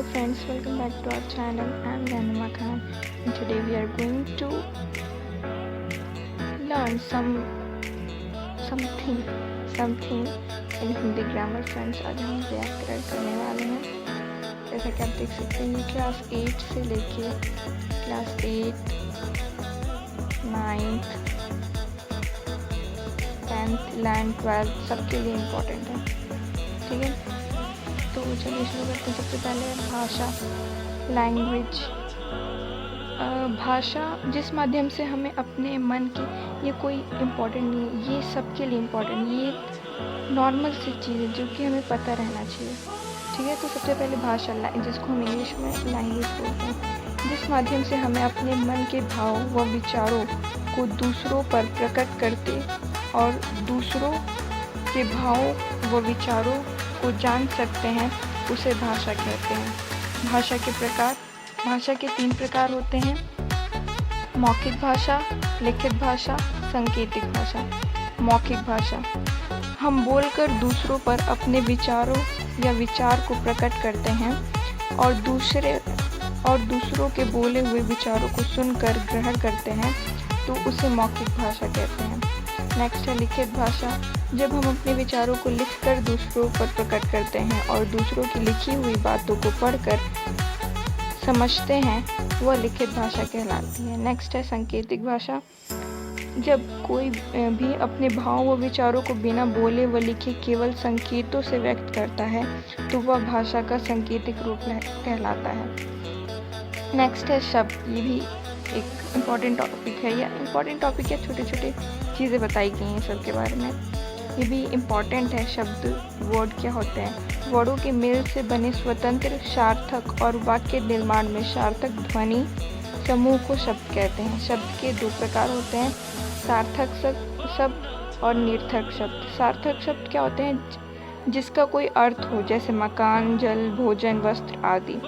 friends, welcome back to our channel. I'm Janima Khan and today we are going to learn something in Hindi grammar friends. आज हम व्याकरण करने वाले हैं। जैसा कि आप देख सकते हैं ये क्लास 8 से लेके class 8, 9th, 10th, 11th, 12th सबके लिए इम्पोर्टेंट है। ठीक है, तो चलिए शुरू करते हैं। सबसे पहले भाषा, लैंग्वेज। भाषा जिस माध्यम से हमें अपने मन की, ये कोई इम्पोर्टेंट नहीं है, ये सबके लिए इम्पोर्टेंट, ये नॉर्मल सी चीज़ है जो कि हमें पता रहना चाहिए। ठीक है, तो सबसे पहले भाषा, जिसको हम इंग्लिश में लैंग्वेज बोलते हैं, जिस माध्यम से हमें अपने मन के भाव व विचारों को दूसरों पर प्रकट करते और दूसरों के भावों व विचारों को जान सकते हैं, उसे भाषा कहते हैं। भाषा के प्रकार, भाषा के 3 प्रकार होते हैं: मौखिक भाषा, लिखित भाषा, सांकेतिक भाषा। मौखिक भाषा, हम बोलकर दूसरों पर अपने विचारों या विचार को प्रकट करते हैं और दूसरों के बोले हुए विचारों को सुनकर ग्रहण करते हैं, तो उसे मौखिक भाषा कहते हैं। नेक्स्ट है लिखित भाषा, जब हम अपने विचारों को लिखकर दूसरों पर प्रकट करते हैं और दूसरों की लिखी हुई बातों को पढ़कर समझते हैं, वह लिखित भाषा कहलाती है। नेक्स्ट है सांकेतिक भाषा, जब कोई भी अपने भाव व विचारों को बिना बोले व लिखे केवल संकेतों से व्यक्त करता है, तो वह भाषा का सांकेतिक रूप कहलाता है। नेक्स्ट है शब्द, ये भी एक इम्पॉर्टेंट टॉपिक है, या इम्पॉर्टेंट टॉपिक या छोटे छोटे चीज़ें बताई गई हैं सब के बारे में, ये भी इम्पॉर्टेंट है। शब्द, वर्ड क्या होते हैं? वर्डों के मेल से बने स्वतंत्र सार्थक और वाक्य निर्माण में सार्थक ध्वनि समूह को शब्द कहते हैं। शब्द के 2 प्रकार होते हैं: सार्थक शब्द और निरर्थक शब्द। सार्थक शब्द क्या होते हैं? जिसका कोई अर्थ हो, जैसे मकान, जल, भोजन, वस्त्र आदि।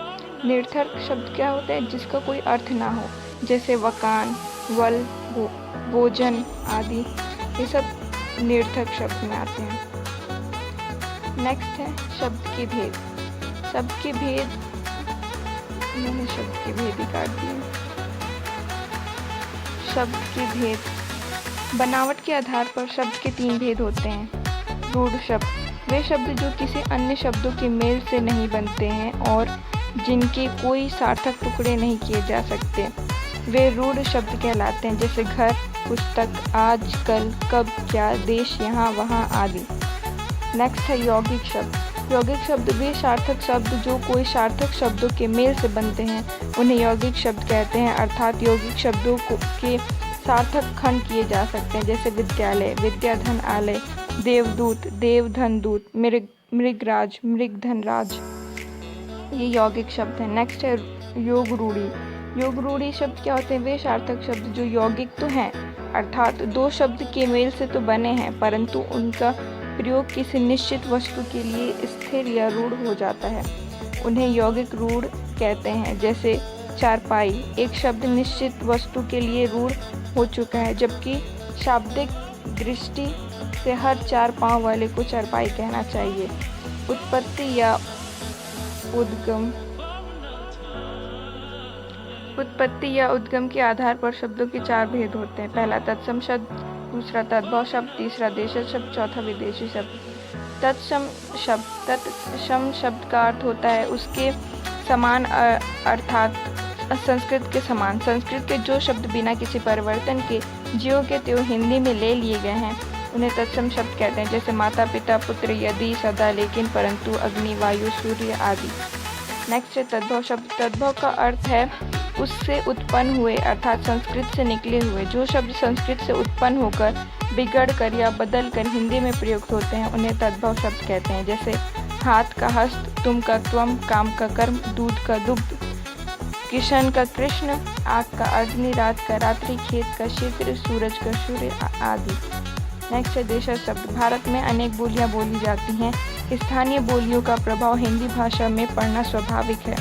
निरर्थक शब्द क्या होते हैं? जिसका कोई अर्थ ना हो, जैसे वकान, वल, भोजन आदि। ये सब निरर्थक शब्द में आते हैं। नेक्स्ट है शब्द के भेद। शब्द के भेद, मैंने शब्द के भेद ही काट दिए। शब्द के भेद, बनावट के आधार पर शब्द के 3 भेद होते हैं। रूढ़ शब्द, वे शब्द जो किसी अन्य शब्दों के मेल से नहीं बनते हैं और जिनके कोई सार्थक टुकड़े नहीं किए जा सकते, वे रूढ़ शब्द कहलाते हैं, जैसे घर, पुस्तक, आज, कल, कब, क्या, देश, यहाँ, वहाँ आदि। नेक्स्ट है यौगिक शब्द। यौगिक शब्द वे सार्थक शब्द जो कोई सार्थक शब्दों के मेल से बनते हैं, उन्हें यौगिक शब्द कहते हैं। अर्थात यौगिक शब्दों के सार्थक खंड किए जा सकते हैं, जैसे विद्यालय, विद्याधन आलय, देवदूत, देवधन दूत, मृगराज, मृगधन राज। ये यौगिक शब्द हैं। नेक्स्ट है योग रूढ़ी। योग रूढ़ी शब्द क्या होते हैं? वे सार्थक शब्द जो यौगिक तो हैं, अर्थात 2 शब्द के मेल से तो बने हैं, परंतु उनका प्रयोग किसी निश्चित वस्तु के लिए स्थिर या रूढ़ हो जाता है, उन्हें यौगिक रूढ़ कहते हैं। जैसे चारपाई, एक शब्द निश्चित वस्तु के लिए रूढ़ हो चुका है, जबकि शाब्दिक दृष्टि से हर 4 पाँव वाले को चारपाई कहना चाहिए। उत्पत्ति या उद्गम के आधार पर शब्दों के 4 भेद होते हैं। पहला तत्सम शब्द, दूसरा तद्भव शब्द, तीसरा देशज शब्द, चौथा विदेशी शब्द। तत्सम शब्द का अर्थ होता है उसके समान, अर्थात संस्कृत के समान। संस्कृत के जो शब्द बिना किसी परिवर्तन के ज्यों के त्यों हिंदी में ले लिए गए हैं, उन्हें तत्सम शब्द कहते हैं, जैसे माता, पिता, पुत्र, यदि, सदा, लेकिन, परंतु, अग्नि, वायु, सूर्य आदि। नेक्स्ट है तद्भव शब्द। तद्भव का अर्थ है उससे उत्पन्न हुए, अर्थात संस्कृत से निकले हुए। जो शब्द संस्कृत से उत्पन्न होकर, बिगड़ कर या बदल कर हिंदी में प्रयुक्त होते हैं, उन्हें तद्भव शब्द कहते हैं, जैसे हाथ का हस्त, तुम का त्वम, काम का कर्म, दूध का दुग्ध, किशन का कृष्ण, आग का अग्नि, रात का रात्रि, खेत का क्षेत्र, सूरज का सूर्य आदि। नेक्स्ट है देशज शब्द। भारत में अनेक बोलियां बोली जाती हैं। स्थानीय बोलियों का प्रभाव हिंदी भाषा में पड़ना स्वाभाविक है।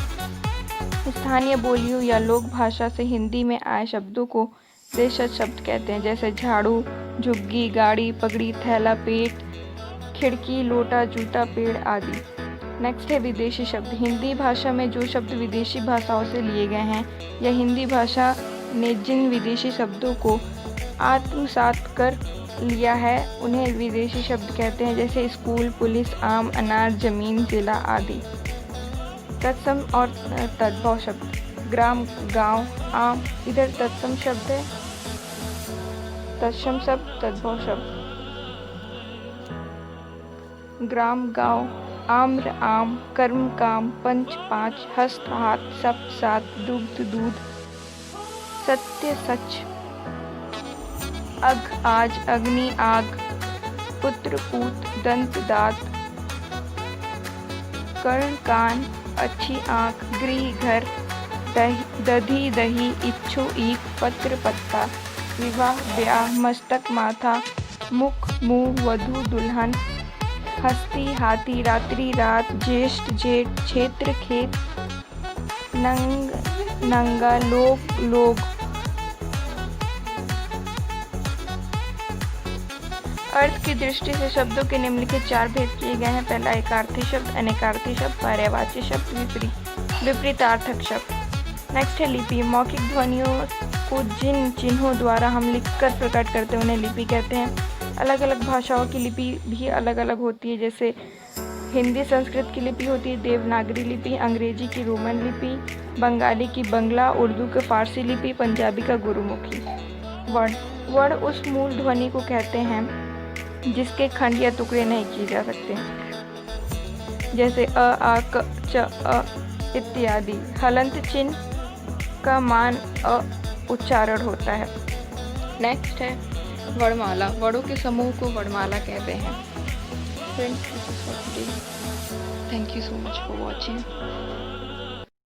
स्थानीय बोलियों या लोक भाषा से हिंदी में आए शब्दों को देशज शब्द कहते हैं, जैसे झाड़ू, झुग्गी, गाड़ी, पगड़ी, थैला, पेट, खिड़की, लोटा, जूता, पेड़ आदि। नेक्स्ट है विदेशी शब्द। हिंदी भाषा में जो शब्द विदेशी भाषाओं से लिए गए हैं या हिंदी भाषा ने जिन विदेशी शब्दों को आत्मसात कर लिया है उन्हें विदेशी शब्द कहते हैं, जैसे स्कूल, पुलिस, आम, अनार, जमीन, जिला आदि। तत्सम और तद्भव शब्द। ग्राम, गांव, आम, इधर तत्सम शब्द है, तत्सम शब्द, तद्भव शब्द। ग्राम, गांव, आम्र, आम, कर्म, काम, पंच, पांच, हस्त, हाथ, सप्त, सात, दुग्ध, दूध, सत्य, सच, अघ, आज, अग्नि, आग, पुत्र, पूत, दंत, दांत, कर्ण, कान, अच्छी आंख, गृह, घर, दधी, दही, इच्छु, ईख, पत्र, पत्ता, विवाह, ब्याह, मस्तक, माथा, मुख, मुंह, वधु, दुल्हन, हस्ती, हाथी, रात्रि, रात, ज्येष्ठ, जेठ, क्षेत्र, खेत, नंग, नंगा, लोक, लोग। अर्थ की दृष्टि से शब्दों के निम्नलिखित 4 भेद किए गए हैं। पहला एकार्थी शब्द, अनेकार्थी शब्द, पर्यायवाची शब्द, विपरीतार्थक शब्द। नेक्स्ट है लिपि। मौखिक ध्वनियों को जिन चिन्हों द्वारा हम लिखकर प्रकट करते हैं उन्हें लिपि कहते हैं। अलग अलग भाषाओं की लिपि भी अलग अलग होती है, जैसे हिंदी संस्कृत की लिपि होती है देवनागरी लिपि, अंग्रेजी की रोमन लिपि, बंगाली की बंगला, उर्दू की फारसी लिपि, पंजाबी का गुरुमुखी। वर्ण। वर्ण उस मूल ध्वनि को कहते हैं जिसके खंड या टुकड़े नहीं किए जा सकते, जैसे अ, आ, क, च, अ इत्यादि। हलंत चिन्ह का मान अ उच्चारण होता है। नेक्स्ट है वर्णमाला। वर्णों के समूह को वर्णमाला कहते हैं। Friends, thank you so much for watching.